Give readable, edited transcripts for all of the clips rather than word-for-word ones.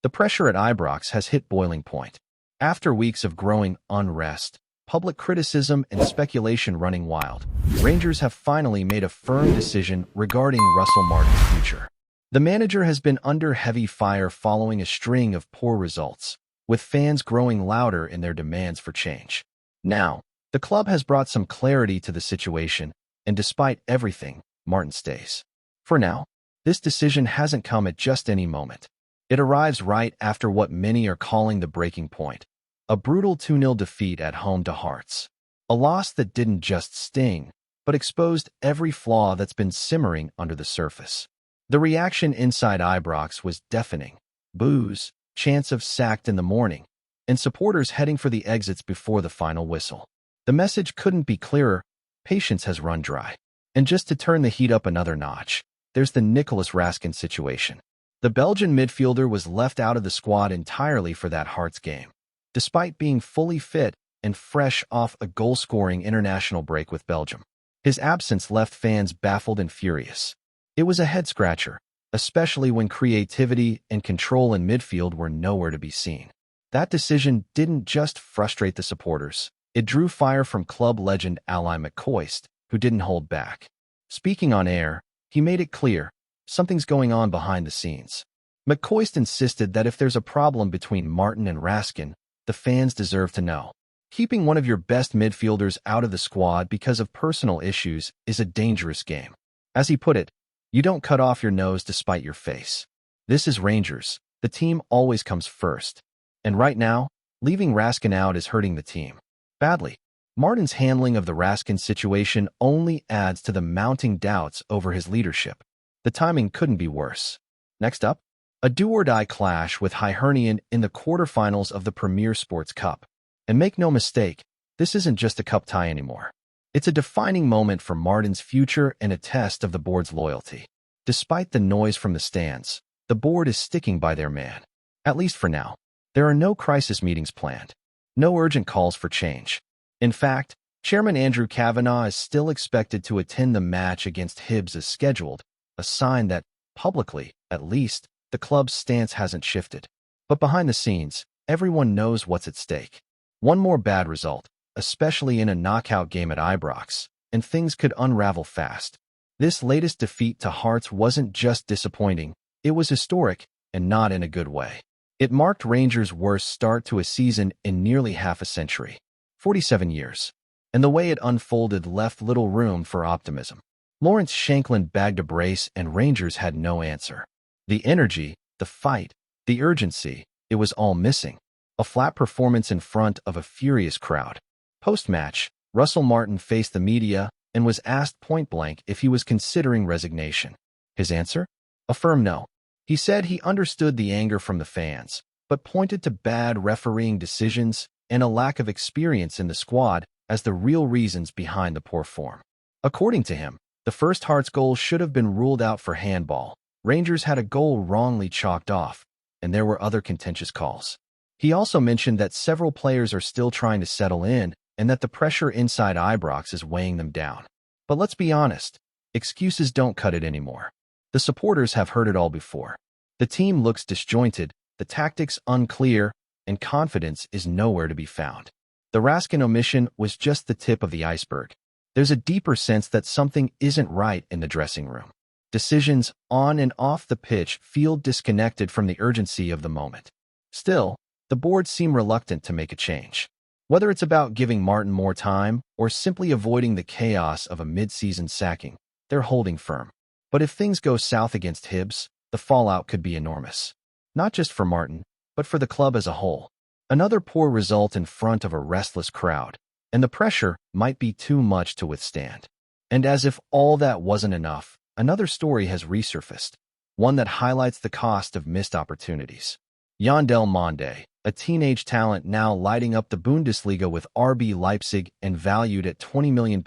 The pressure at Ibrox has hit boiling point. After weeks of growing unrest, public criticism and speculation running wild, Rangers have finally made a firm decision regarding Russell Martin's future. The manager has been under heavy fire following a string of poor results, with fans growing louder in their demands for change. Now, the club has brought some clarity to the situation, and despite everything, Martin stays. For now, this decision hasn't come at just any moment. It arrives right after what many are calling the breaking point, a brutal 2-0 defeat at home to Hearts. A loss that didn't just sting, but exposed every flaw that's been simmering under the surface. The reaction inside Ibrox was deafening. Boos, chants of sacked in the morning, and supporters heading for the exits before the final whistle. The message couldn't be clearer: patience has run dry. And just to turn the heat up another notch, there's the Nicolas Raskin situation. The Belgian midfielder was left out of the squad entirely for that Hearts game, despite being fully fit and fresh off a goal-scoring international break with Belgium. His absence left fans baffled and furious. It was a head-scratcher, especially when creativity and control in midfield were nowhere to be seen. That decision didn't just frustrate the supporters. It drew fire from club legend Ally McCoist, who didn't hold back. Speaking on air, he made it clear, something's going on behind the scenes. McCoist insisted that if there's a problem between Martin and Raskin, the fans deserve to know. Keeping one of your best midfielders out of the squad because of personal issues is a dangerous game. As he put it, you don't cut off your nose to spite your face. This is Rangers. The team always comes first. And right now, leaving Raskin out is hurting the team badly. Martin's handling of the Raskin situation only adds to the mounting doubts over his leadership. The timing couldn't be worse. Next up, a do-or-die clash with Hibernian in the quarterfinals of the Premier Sports Cup. And make no mistake, this isn't just a cup tie anymore. It's a defining moment for Martin's future and a test of the board's loyalty. Despite the noise from the stands, the board is sticking by their man. At least for now. There are no crisis meetings planned. No urgent calls for change. In fact, Chairman Andrew Kavanagh is still expected to attend the match against Hibs as scheduled, a sign that, publicly, at least, the club's stance hasn't shifted. But behind the scenes, everyone knows what's at stake. One more bad result, especially in a knockout game at Ibrox, and things could unravel fast. This latest defeat to Hearts wasn't just disappointing, it was historic, and not in a good way. It marked Rangers' worst start to a season in nearly half a century, 47 years, and the way it unfolded left little room for optimism. Lawrence Shankland bagged a brace and Rangers had no answer. The energy, the fight, the urgency, it was all missing. A flat performance in front of a furious crowd. Post-match, Russell Martin faced the media and was asked point-blank if he was considering resignation. His answer? A firm no. He said he understood the anger from the fans, but pointed to bad refereeing decisions and a lack of experience in the squad as the real reasons behind the poor form. According to him, the first Hearts goal should have been ruled out for handball. Rangers had a goal wrongly chalked off, and there were other contentious calls. He also mentioned that several players are still trying to settle in and that the pressure inside Ibrox is weighing them down. But let's be honest, excuses don't cut it anymore. The supporters have heard it all before. The team looks disjointed, the tactics unclear, and confidence is nowhere to be found. The Raskin omission was just the tip of the iceberg. There's a deeper sense that something isn't right in the dressing room. Decisions on and off the pitch feel disconnected from the urgency of the moment. Still, the board seem reluctant to make a change. Whether it's about giving Martin more time or simply avoiding the chaos of a mid-season sacking, they're holding firm. But if things go south against Hibs, the fallout could be enormous. Not just for Martin, but for the club as a whole. Another poor result in front of a restless crowd, and the pressure might be too much to withstand. And as if all that wasn't enough, another story has resurfaced, one that highlights the cost of missed opportunities. Yandel Monde, a teenage talent now lighting up the Bundesliga with RB Leipzig and valued at £20 million,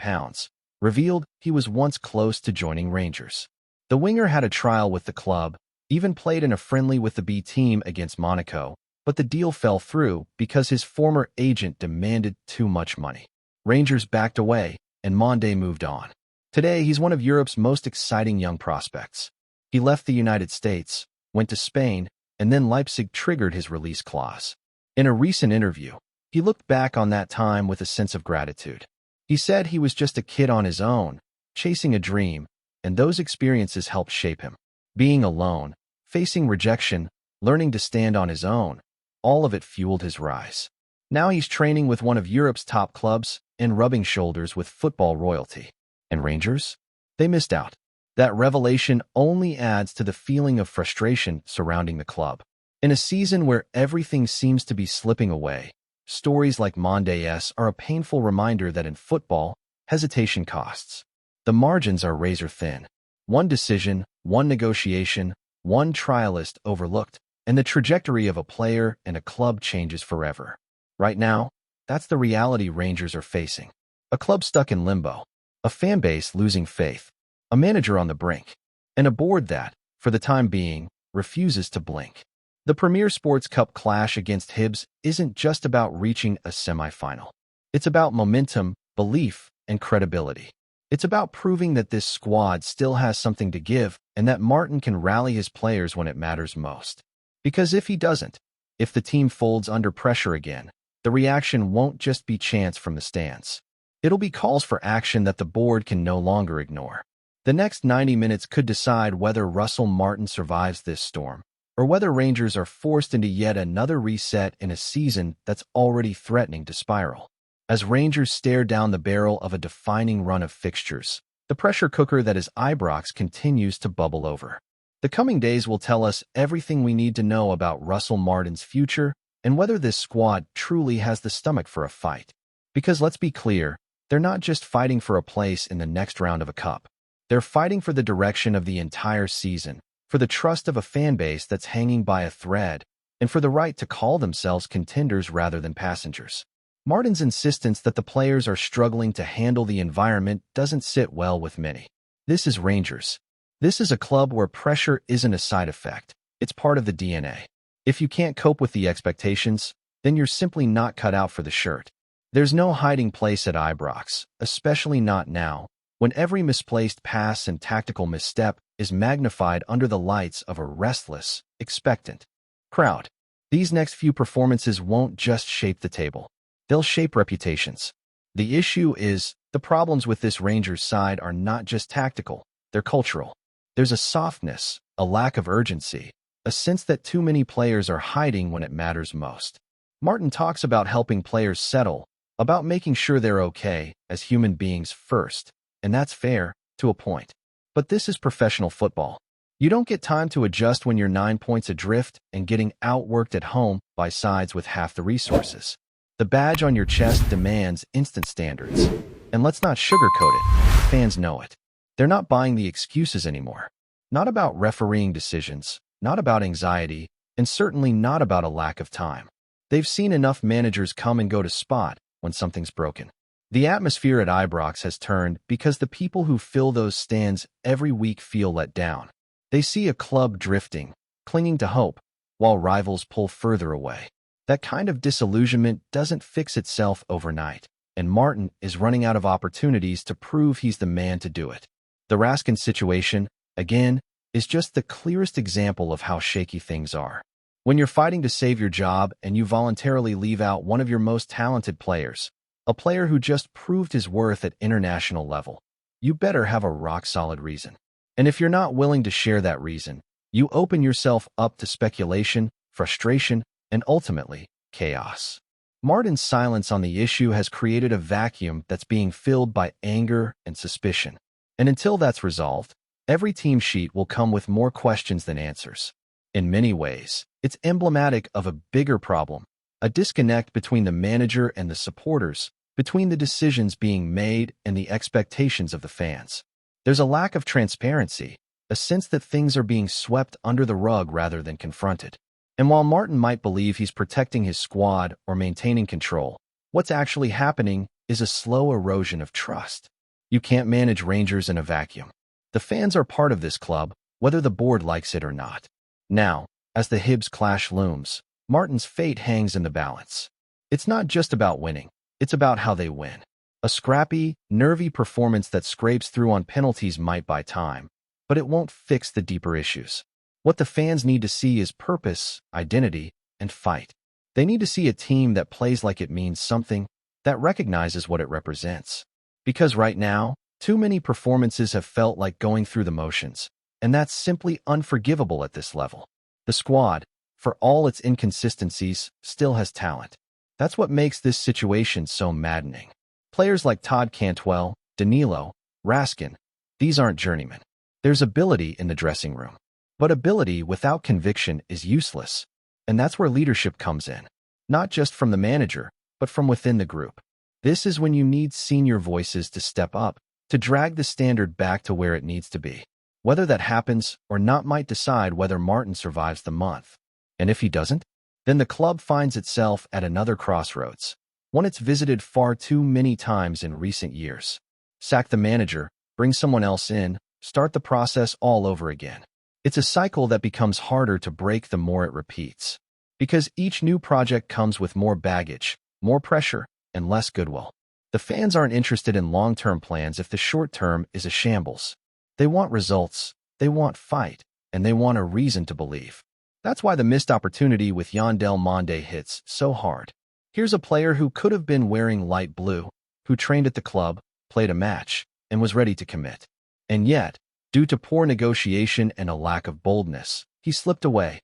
revealed he was once close to joining Rangers. The winger had a trial with the club, even played in a friendly with the B team against Monaco, but the deal fell through because his former agent demanded too much money. Rangers backed away, and Monde moved on. Today, he's one of Europe's most exciting young prospects. He left the United States, went to Spain, and then Leipzig triggered his release clause. In a recent interview, he looked back on that time with a sense of gratitude. He said he was just a kid on his own, chasing a dream, and those experiences helped shape him. Being alone, facing rejection, learning to stand on his own, all of it fueled his rise. Now he's training with one of Europe's top clubs and rubbing shoulders with football royalty. And Rangers? They missed out. That revelation only adds to the feeling of frustration surrounding the club. In a season where everything seems to be slipping away, stories like Monday's are a painful reminder that in football, hesitation costs. The margins are razor thin. One decision, one negotiation, one trialist overlooked, and the trajectory of a player and a club changes forever. Right now, that's the reality Rangers are facing. A club stuck in limbo, a fan base losing faith, a manager on the brink, and a board that, for the time being, refuses to blink. The Premier Sports Cup clash against Hibs isn't just about reaching a semifinal. It's about momentum, belief, and credibility. It's about proving that this squad still has something to give and that Martin can rally his players when it matters most. Because if he doesn't, if the team folds under pressure again, the reaction won't just be chants from the stands. It'll be calls for action that the board can no longer ignore. The next 90 minutes could decide whether Russell Martin survives this storm, or whether Rangers are forced into yet another reset in a season that's already threatening to spiral. As Rangers stare down the barrel of a defining run of fixtures, the pressure cooker that is Ibrox continues to bubble over. The coming days will tell us everything we need to know about Russell Martin's future and whether this squad truly has the stomach for a fight. Because let's be clear, they're not just fighting for a place in the next round of a cup. They're fighting for the direction of the entire season, for the trust of a fan base that's hanging by a thread, and for the right to call themselves contenders rather than passengers. Martin's insistence that the players are struggling to handle the environment doesn't sit well with many. This is Rangers. This is a club where pressure isn't a side effect. It's part of the DNA. If you can't cope with the expectations, then you're simply not cut out for the shirt. There's no hiding place at Ibrox, especially not now, when every misplaced pass and tactical misstep is magnified under the lights of a restless, expectant crowd. These next few performances won't just shape the table. They'll shape reputations. The issue is, the problems with this Rangers side are not just tactical, they're cultural. There's a softness, a lack of urgency, a sense that too many players are hiding when it matters most. Martin talks about helping players settle, about making sure they're okay as human beings first, and that's fair, to a point. But this is professional football. You don't get time to adjust when you're 9 points adrift and getting outworked at home by sides with half the resources. The badge on your chest demands instant standards. And let's not sugarcoat it. Fans know it. They're not buying the excuses anymore. Not about refereeing decisions, not about anxiety, and certainly not about a lack of time. They've seen enough managers come and go to spot when something's broken. The atmosphere at Ibrox has turned because the people who fill those stands every week feel let down. They see a club drifting, clinging to hope, while rivals pull further away. That kind of disillusionment doesn't fix itself overnight, and Martin is running out of opportunities to prove he's the man to do it. The Raskin situation, again, is just the clearest example of how shaky things are. When you're fighting to save your job and you voluntarily leave out one of your most talented players, a player who just proved his worth at international level, you better have a rock-solid reason. And if you're not willing to share that reason, you open yourself up to speculation, frustration, and ultimately, chaos. Martin's silence on the issue has created a vacuum that's being filled by anger and suspicion. And until that's resolved, every team sheet will come with more questions than answers. In many ways, it's emblematic of a bigger problem, a disconnect between the manager and the supporters, between the decisions being made and the expectations of the fans. There's a lack of transparency, a sense that things are being swept under the rug rather than confronted. And while Martin might believe he's protecting his squad or maintaining control, what's actually happening is a slow erosion of trust. You can't manage Rangers in a vacuum. The fans are part of this club, whether the board likes it or not. Now, as the Hibs clash looms, Martin's fate hangs in the balance. It's not just about winning, it's about how they win. A scrappy, nervy performance that scrapes through on penalties might buy time, but it won't fix the deeper issues. What the fans need to see is purpose, identity, and fight. They need to see a team that plays like it means something, that recognizes what it represents. Because right now, too many performances have felt like going through the motions, and that's simply unforgivable at this level. The squad, for all its inconsistencies, still has talent. That's what makes this situation so maddening. Players like Todd Cantwell, Danilo, Raskin, these aren't journeymen. There's ability in the dressing room. But ability without conviction is useless, and that's where leadership comes in. Not just from the manager, but from within the group. This is when you need senior voices to step up, to drag the standard back to where it needs to be. Whether that happens or not might decide whether Martin survives the month. And if he doesn't, then the club finds itself at another crossroads, one it's visited far too many times in recent years. Sack the manager, bring someone else in, start the process all over again. It's a cycle that becomes harder to break the more it repeats. Because each new project comes with more baggage, more pressure, and less goodwill. The fans aren't interested in long-term plans if the short-term is a shambles. They want results, they want fight, and they want a reason to believe. That's why the missed opportunity with Yandel Monde hits so hard. Here's a player who could have been wearing light blue, who trained at the club, played a match, and was ready to commit. And yet, due to poor negotiation and a lack of boldness, he slipped away,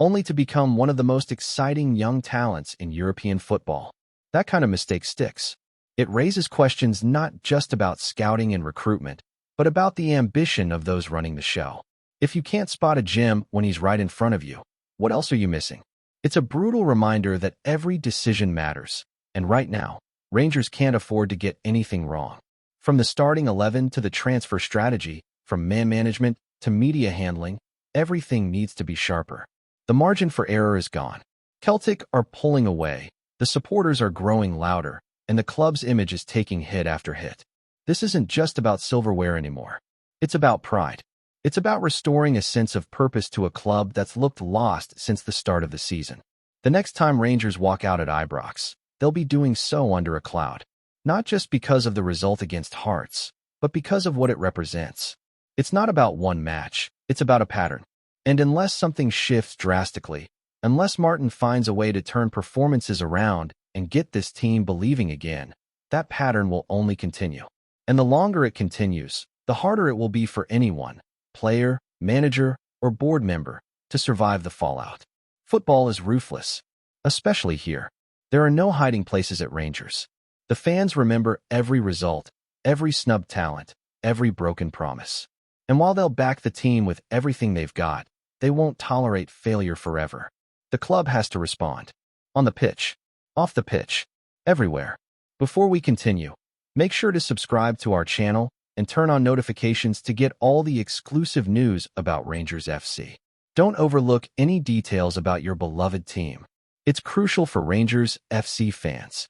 only to become one of the most exciting young talents in European football. That kind of mistake sticks. It raises questions not just about scouting and recruitment, but about the ambition of those running the show. If you can't spot a gem when he's right in front of you, what else are you missing? It's a brutal reminder that every decision matters, and right now, Rangers can't afford to get anything wrong. From the starting 11 to the transfer strategy, from man management to media handling, everything needs to be sharper. The margin for error is gone. Celtic are pulling away, the supporters are growing louder, and the club's image is taking hit after hit. This isn't just about silverware anymore. It's about pride. It's about restoring a sense of purpose to a club that's looked lost since the start of the season. The next time Rangers walk out at Ibrox, they'll be doing so under a cloud. Not just because of the result against Hearts, but because of what it represents. It's not about one match, it's about a pattern. And unless something shifts drastically, unless Martin finds a way to turn performances around and get this team believing again, that pattern will only continue. And the longer it continues, the harder it will be for anyone, player, manager, or board member, to survive the fallout. Football is ruthless, especially here. There are no hiding places at Rangers. The fans remember every result, every snubbed talent, every broken promise. And while they'll back the team with everything they've got, they won't tolerate failure forever. The club has to respond. On the pitch, off the pitch, everywhere. Before we continue, make sure to subscribe to our channel and turn on notifications to get all the exclusive news about Rangers FC. Don't overlook any details about your beloved team. It's crucial for Rangers FC fans.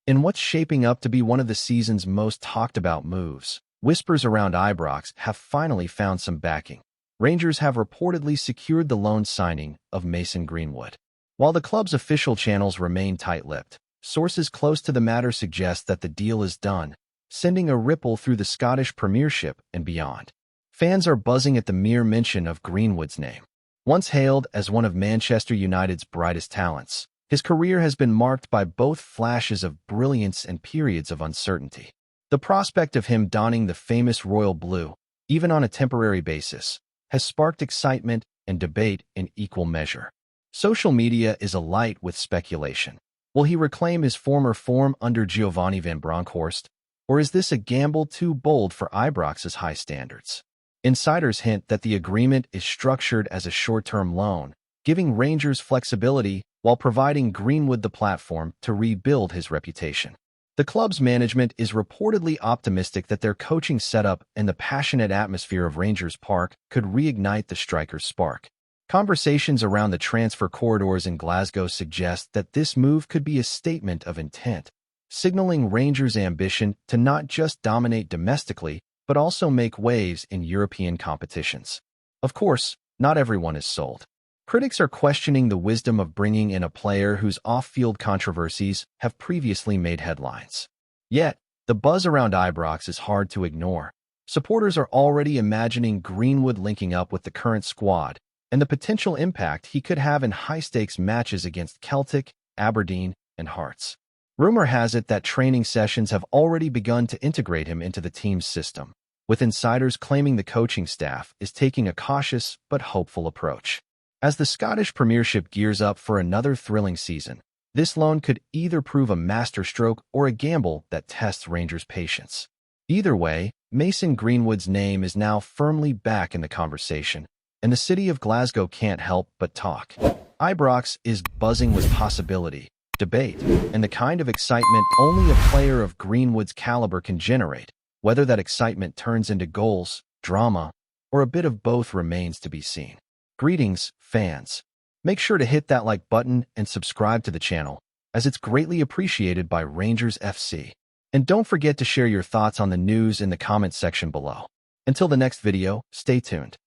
In what's shaping up to be one of the season's most talked about moves, whispers around Ibrox have finally found some backing. Rangers have reportedly secured the loan signing of MASON Greenwood. While the club's official channels remain tight-lipped, sources close to the matter suggest that the deal is done, sending a ripple through the Scottish Premiership and beyond. Fans are buzzing at the mere mention of Greenwood's name. Once hailed as one of Manchester United's brightest talents, his career has been marked by both flashes of brilliance and periods of uncertainty. The prospect of him donning the famous royal blue, even on a temporary basis, has sparked excitement and debate in equal measure. Social media is alight with speculation. Will he reclaim his former form under Giovanni van Bronckhorst, or is this a gamble too bold for Ibrox's high standards? Insiders hint that the agreement is structured as a short-term loan, giving Rangers flexibility while providing Greenwood the platform to rebuild his reputation. The club's management is reportedly optimistic that their coaching setup and the passionate atmosphere of Rangers Park could reignite the striker's spark. Conversations around the transfer corridors in Glasgow suggest that this move could be a statement of intent, signaling Rangers' ambition to not just dominate domestically, but also make waves in European competitions. Of course, not everyone is sold. Critics are questioning the wisdom of bringing in a player whose off-field controversies have previously made headlines. Yet, the buzz around Ibrox is hard to ignore. Supporters are already imagining Greenwood linking up with the current squad, and the potential impact he could have in high-stakes matches against Celtic, Aberdeen, and Hearts. Rumor has it that training sessions have already begun to integrate him into the team's system, with insiders claiming the coaching staff is taking a cautious but hopeful approach. As the Scottish Premiership gears up for another thrilling season, this loan could either prove a masterstroke or a gamble that tests Rangers' patience. Either way, Mason Greenwood's name is now firmly back in the conversation, and the city of Glasgow can't help but talk. Ibrox is buzzing with possibility, debate, and the kind of excitement only a player of Greenwood's caliber can generate. Whether that excitement turns into goals, drama, or a bit of both remains to be seen. Greetings, fans. Make sure to hit that like button and subscribe to the channel, as it's greatly appreciated by Rangers FC. And don't forget to share your thoughts on the news in the comments section below. Until the next video, stay tuned.